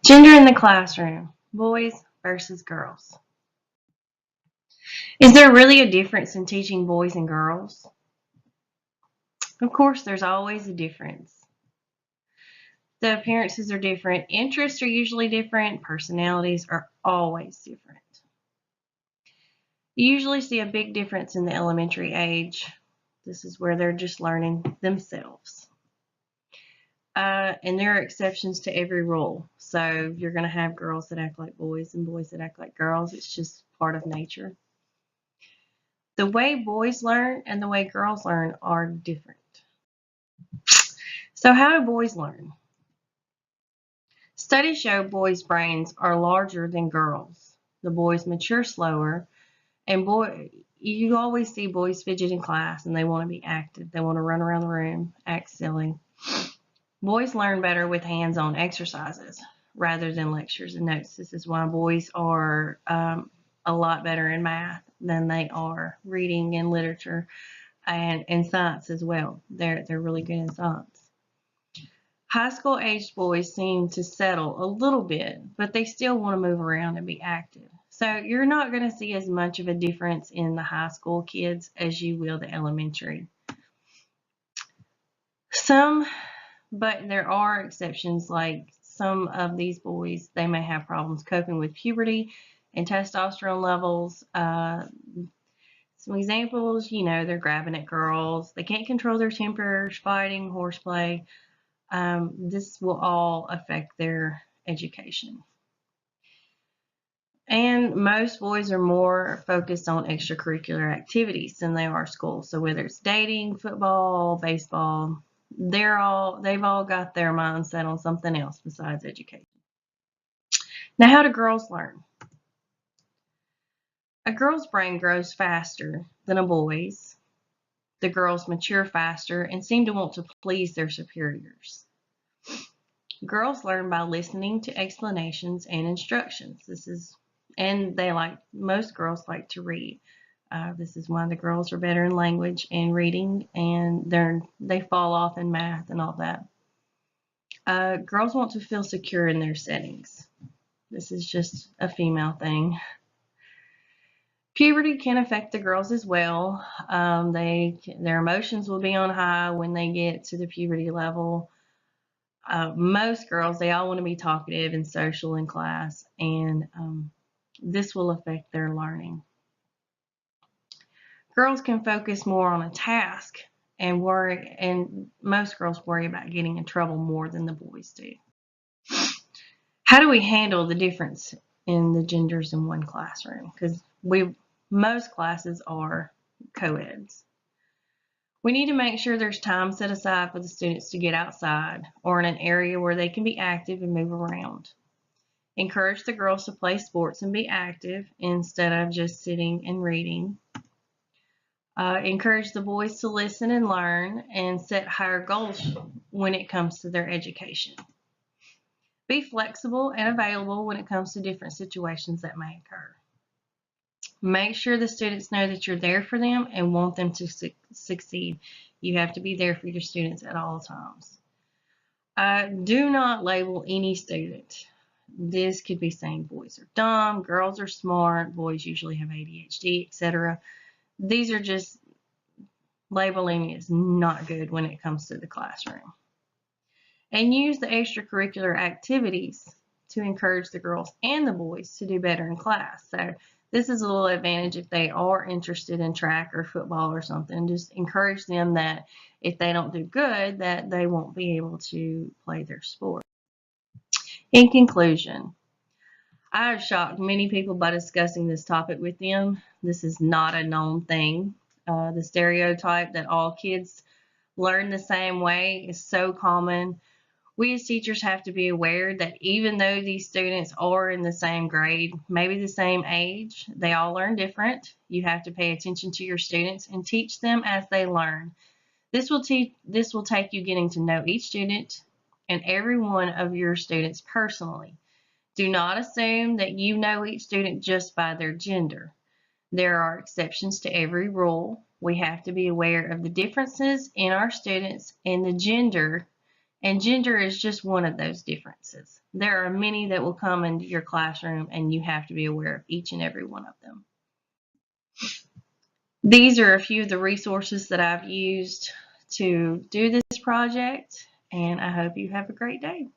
Gender in the classroom, boys versus girls. Is there really a difference in teaching boys and girls? Of course, there's always a difference. The appearances are different, interests are usually different, personalities are always different. You usually see a big difference in the elementary age. This is where they're just learning themselves. And there are exceptions to every rule. So you're going to have girls that act like boys and boys that act like girls. It's just part of nature. The way boys learn and the way girls learn are different. So how do boys learn? Studies show boys' brains are larger than girls. The boys mature slower, and you always see boys fidget in class and they want to be active. They want to run around the room, act silly. Boys learn better with hands-on exercises rather than lectures and notes. This is why boys are a lot better in math than they are reading and literature and science as well. They're really good in science. High school aged boys seem to settle a little bit, but they still want to move around and be active. So you're not going to see as much of a difference in the high school kids as you will the elementary. Some, but there are exceptions, like some of these boys, they may have problems coping with puberty and testosterone levels. Some examples, they're grabbing at girls. They can't control their tempers, fighting, horseplay. This will all affect their education. And most boys are more focused on extracurricular activities than they are school. So whether it's dating, football, baseball, they've all got their mindset on something else besides education. Now, how do girls learn? A girl's brain grows faster than a boy's. The girls mature faster and seem to want to please their superiors. Girls learn by listening to explanations and instructions. And most girls like to read. This is why the girls are better in language and reading, and they fall off in math and all that. Girls want to feel secure in their settings. This is just a female thing. Puberty can affect the girls as well. Their emotions will be on high when they get to the puberty level. Most girls, they all want to be talkative and social in class, and this will affect their learning. Girls can focus more on a task and most girls worry about getting in trouble more than the boys do. How do we handle the difference in the genders in one classroom? Because most classes are co-eds. We need to make sure there's time set aside for the students to get outside or in an area where they can be active and move around. Encourage the girls to play sports and be active instead of just sitting and reading. Encourage the boys to listen and learn and set higher goals when it comes to their education. Be flexible and available when it comes to different situations that may occur. Make sure the students know that you're there for them and want them to succeed. You have to be there for your students at all times. Do not label any student. This could be saying boys are dumb, girls are smart, boys usually have ADHD, etc. These are just labeling is not good when it comes to the classroom. And use the extracurricular activities to encourage the girls and the boys to do better in class. So this is a little advantage if they are interested in track or football or something. Just encourage them that if they don't do good, that they won't be able to play their sport. In conclusion, I have shocked many people by discussing this topic with them. This is not a known thing. The stereotype that all kids learn the same way is so common. We as teachers have to be aware that even though these students are in the same grade, maybe the same age, they all learn different. You have to pay attention to your students and teach them as they learn. This will take you getting to know each student and every one of your students personally. Do not assume that you know each student just by their gender. There are exceptions to every rule. We have to be aware of the differences in our students and the gender And gender is just one of those differences. There are many that will come into your classroom, and you have to be aware of each and every one of them. These are a few of the resources that I've used to do this project, and I hope you have a great day.